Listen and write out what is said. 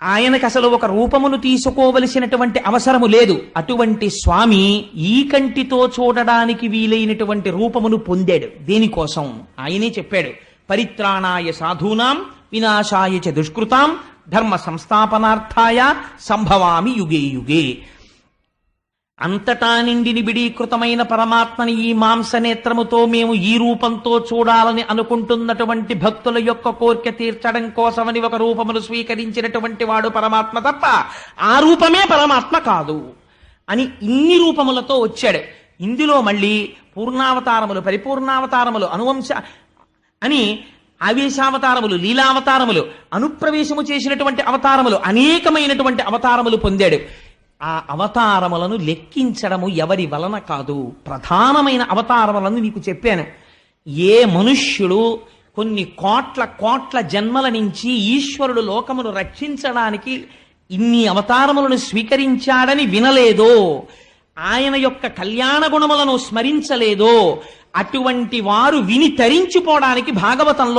ఆయనకు అసలు ఒక రూపమును తీసుకోవలసినటువంటి అవసరము లేదు. అటువంటి స్వామి ఈ కంటితో చూడడానికి వీలైనటువంటి రూపమును పొందాడు. దేనికోసం ఆయనే చెప్పాడు, పరిత్రాణాయ సాధూనాం వినాశాయ చ దుష్కృతాం ధర్మ సంస్థాపనార్థాయ సంభవామి యుగే యుగే. అంతటా నిండి నిబిడీకృతమైన పరమాత్మని ఈ మాంసనేత్రముతో మేము ఈ రూపంతో చూడాలని అనుకుంటున్నటువంటి భక్తుల యొక్క కోరిక తీర్చడం కోసమని ఒక రూపమును స్వీకరించినటువంటి వాడు పరమాత్మ తప్ప ఆ రూపమే పరమాత్మ కాదు అని ఇన్ని రూపములతో వచ్చాడు. ఇందులో మళ్ళీ పూర్ణావతారములు, పరిపూర్ణావతారములు, అనువంశ అని ఆవేశావతారములు, లీలావతారములు, అనుప్రవేశము చేసినటువంటి అవతారములు, అనేకమైనటువంటి అవతారములు పొందాడు. ఆ అవతారములను లెక్కించడము ఎవరి వలన కాదు. ప్రధానమైన అవతారములను నీకు చెప్పాను. ఏ మనుష్యుడు కొన్ని కోట్ల కోట్ల జన్మల నుంచి ఈశ్వరుడు లోకమును రక్షించడానికి ఇన్ని అవతారములను స్వీకరించాడని వినలేదో, ఆయన యొక్క కళ్యాణ గుణములను స్మరించలేదో, అటువంటి వారు విని తరించిపోవడానికి భాగవతంలో